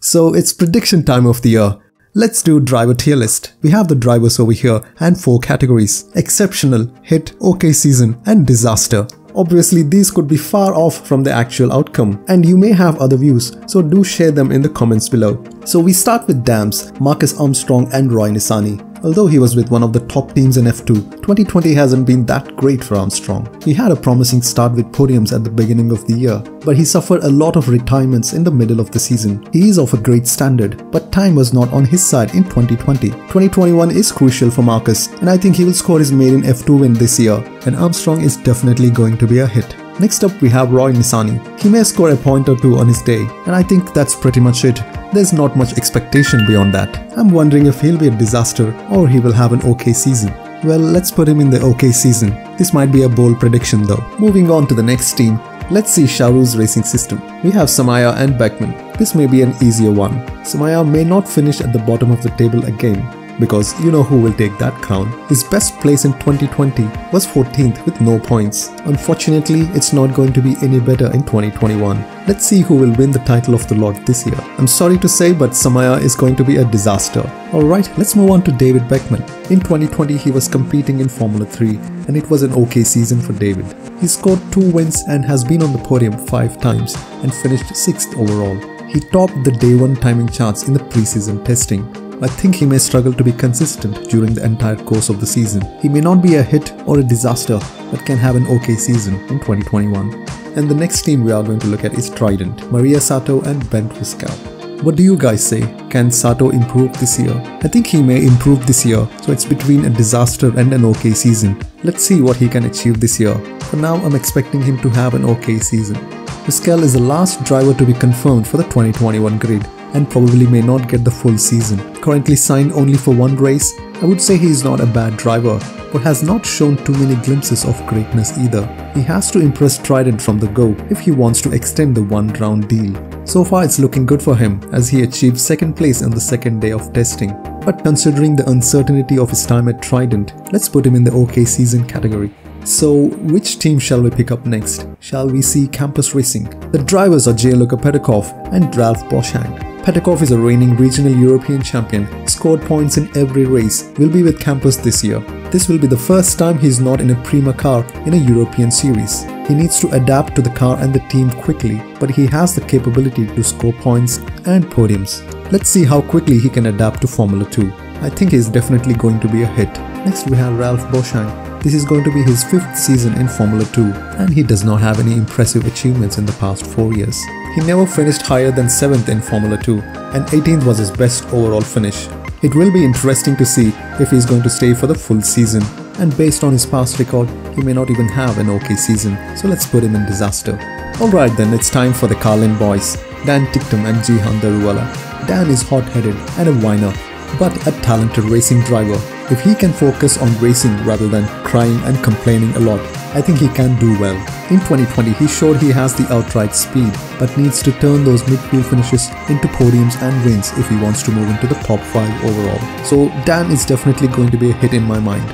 So it's prediction time of the year. Let's do driver tier list. We have the drivers over here and 4 categories: exceptional, hit, okay season and disaster. Obviously these could be far off from the actual outcome and you may have other views, so do share them in the comments below. So we start with Dams, Marcus Armstrong and Roy Nissany. Although he was with one of the top teams in F2, 2020 hasn't been that great for Armstrong. He had a promising start with podiums at the beginning of the year, but he suffered a lot of retirements in the middle of the season. He is of a great standard, but time was not on his side in 2020. 2021 is crucial for Marcus, and I think he will score his maiden F2 win this year, and Armstrong is definitely going to be a hit. Next up we have Roy Nissany. He may score a point or two on his day, and I think that's pretty much it. There's not much expectation beyond that. I'm wondering if he'll be a disaster or he will have an okay season. Well, let's put him in the okay season. This might be a bold prediction though. Moving on to the next team, let's see Charouz racing system. We have Samaia and Beckmann. This may be an easier one. Samaia may not finish at the bottom of the table again, because you know who will take that crown. His best place in 2020 was 14th with no points. Unfortunately, it's not going to be any better in 2021. Let's see who will win the title of the lot this year. I'm sorry to say, but Samaia is going to be a disaster. Alright, let's move on to David Beckmann. In 2020, he was competing in Formula 3 and it was an okay season for David. He scored 2 wins and has been on the podium 5 times and finished 6th overall. He topped the day 1 timing charts in the pre-season testing. I think he may struggle to be consistent during the entire course of the season. He may not be a hit or a disaster, but can have an okay season in 2021. And the next team we are going to look at is Trident, Maria Sato and Viscaal. What do you guys say? Can Sato improve this year? I think he may improve this year, so it's between a disaster and an okay season. Let's see what he can achieve this year. For now, I'm expecting him to have an okay season. Viscaal is the last driver to be confirmed for the 2021 grid, and probably may not get the full season. Currently signed only for 1 race, I would say he is not a bad driver, but has not shown too many glimpses of greatness either. He has to impress Trident from the go if he wants to extend the 1-round deal. So far it's looking good for him as he achieved 2nd place on the 2nd day of testing. But considering the uncertainty of his time at Trident, let's put him in the okay season category. So, which team shall we pick up next? Shall we see Campos Racing? The drivers are Gianluca Petecof and Ralph Boschung. Petecof is a reigning regional European champion, scored points in every race, will be with Campos this year. This will be the first time he is not in a Prima car in a European series. He needs to adapt to the car and the team quickly, but he has the capability to score points and podiums. Let's see how quickly he can adapt to Formula 2. I think he is definitely going to be a hit. Next we have Ralph Boschung. This is going to be his 5th season in Formula 2 and he does not have any impressive achievements in the past 4 years. He never finished higher than 7th in Formula 2 and 18th was his best overall finish. It will be interesting to see if he is going to stay for the full season, and based on his past record, he may not even have an okay season, so let's put him in disaster. Alright then, it's time for the Carlin boys, Dan Ticktum and Jehan Daruvala. Dan is hot-headed and a whiner, but a talented racing driver. If he can focus on racing rather than crying and complaining a lot, I think he can do well. In 2020, he showed he has the outright speed, but needs to turn those midfield finishes into podiums and wins if he wants to move into the top 5 overall. So Dan is definitely going to be a hit in my mind.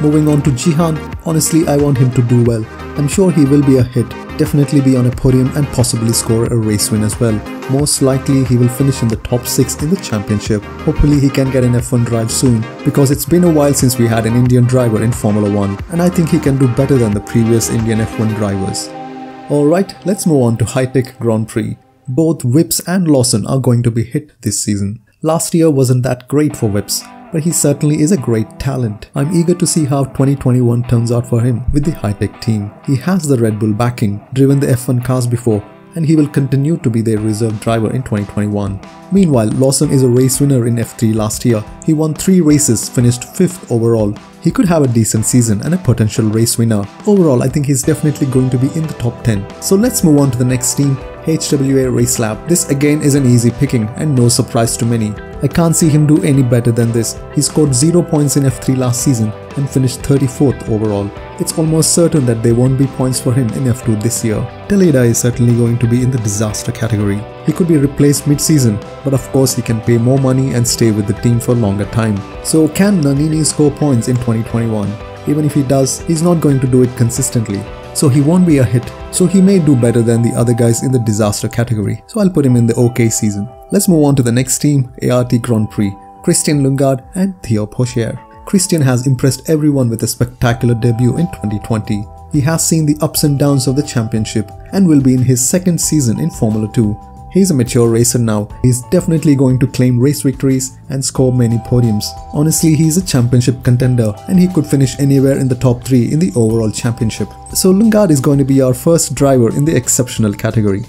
Moving on to Jehan, honestly I want him to do well. I'm sure he will be a hit, definitely be on a podium and possibly score a race win as well. Most likely he will finish in the top 6 in the championship. Hopefully he can get an F1 drive soon, because it's been a while since we had an Indian driver in Formula 1 and I think he can do better than the previous Indian F1 drivers. Alright, let's move on to Hitech Grand Prix. Both Whips and Lawson are going to be hit this season. Last year wasn't that great for Whips, but he certainly is a great talent. I'm eager to see how 2021 turns out for him with the Hitech team. He has the Red Bull backing, driven the F1 cars before, and he will continue to be their reserve driver in 2021. Meanwhile, Lawson is a race winner in F3 last year. He won 3 races, finished 5th overall. He could have a decent season and a potential race winner. Overall, I think he's definitely going to be in the top 10. So let's move on to the next team, HWA Racelab. This again is an easy picking and no surprise to many. I can't see him do any better than this. He scored 0 points in F3 last season and finished 34th overall. It's almost certain that there won't be points for him in F2 this year. Deledda is certainly going to be in the disaster category. He could be replaced mid-season, but of course he can pay more money and stay with the team for a longer time. So can Nannini score points in 2021? Even if he does, he's not going to do it consistently. So he won't be a hit. So he may do better than the other guys in the disaster category. So I'll put him in the okay season. Let's move on to the next team, ART Grand Prix, Christian Lundgaard and Théo Pourchaire. Christian has impressed everyone with a spectacular debut in 2020. He has seen the ups and downs of the championship and will be in his second season in Formula 2. He's a mature racer now. He's definitely going to claim race victories and score many podiums. Honestly, he's a championship contender and he could finish anywhere in the top 3 in the overall championship. So Lundgaard is going to be our first driver in the exceptional category.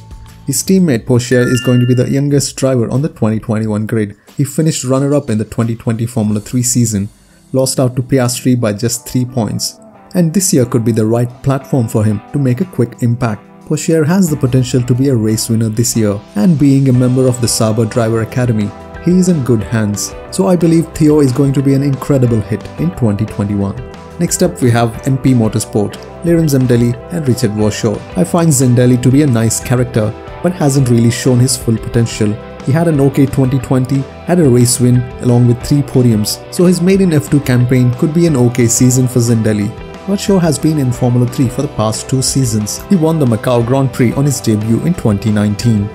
His teammate Pourchaire is going to be the youngest driver on the 2021 grid. He finished runner-up in the 2020 Formula 3 season, lost out to Piastri by just 3 points. And this year could be the right platform for him to make a quick impact. Pourchaire has the potential to be a race winner this year, and being a member of the Sauber Driver Academy, he is in good hands. So I believe Théo is going to be an incredible hit in 2021. Next up we have MP Motorsport, Liram Zendelli and Richard Verschoor. I find Zendelli to be a nice character, but hasn't really shown his full potential. He had an okay 2020, had a race win along with 3 podiums, so his maiden F2 campaign could be an okay season for Zendelli. Verschoor has been in Formula 3 for the past 2 seasons. He won the Macau Grand Prix on his debut in 2019.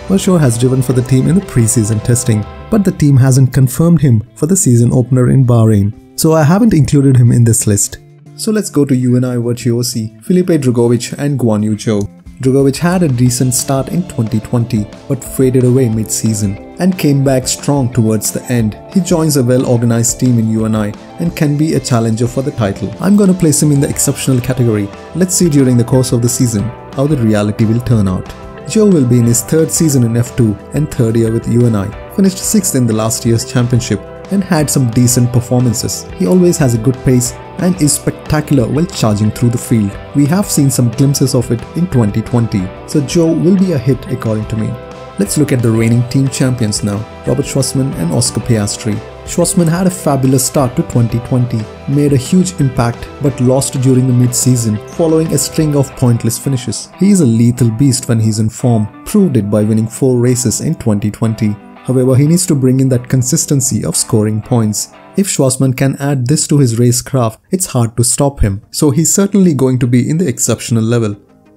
Verschoor has driven for the team in the pre-season testing, but the team hasn't confirmed him for the season opener in Bahrain, so I haven't included him in this list. So let's go to UNI Virtuosi, Filipe Drugovich and Guan Yu Zhou. Drugovich had a decent start in 2020 but faded away mid-season and came back strong towards the end. He joins a well-organized team in UNI and can be a challenger for the title. I'm gonna place him in the exceptional category. Let's see during the course of the season how the reality will turn out. Zhou will be in his 3rd season in F2 and 3rd year with UNI, finished 6th in the last year's championship and had some decent performances. He always has a good pace and is spectacular while charging through the field. We have seen some glimpses of it in 2020, so Zhou will be a hit according to me. Let's look at the reigning team champions now, Robert Shwartzman and Oscar Piastri. Shwartzman had a fabulous start to 2020, made a huge impact but lost during the mid-season following a string of pointless finishes. He is a lethal beast when he's in form, proved it by winning 4 races in 2020. However, he needs to bring in that consistency of scoring points. If Shwartzman can add this to his racecraft, it's hard to stop him, so he's certainly going to be in the exceptional level.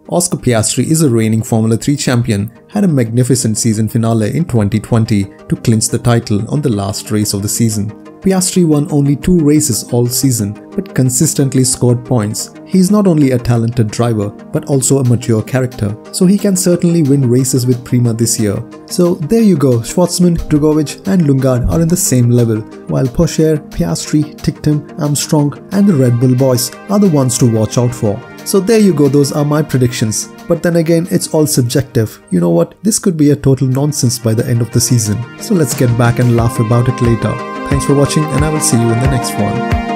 Oscar Piastri is a reigning Formula 3 champion, had a magnificent season finale in 2020 to clinch the title on the last race of the season. Piastri won only 2 races all season but consistently scored points. He is not only a talented driver but also a mature character, so he can certainly win races with Prima this year. So there you go, Shwartzman, Drugovich and Lundgaard are in the same level, while Pourchaire, Piastri, Ticktum, Armstrong and the Red Bull boys are the ones to watch out for. So there you go, those are my predictions. But then again, it's all subjective. You know what, this could be a total nonsense by the end of the season. So let's get back and laugh about it later. Thanks for watching and I will see you in the next one.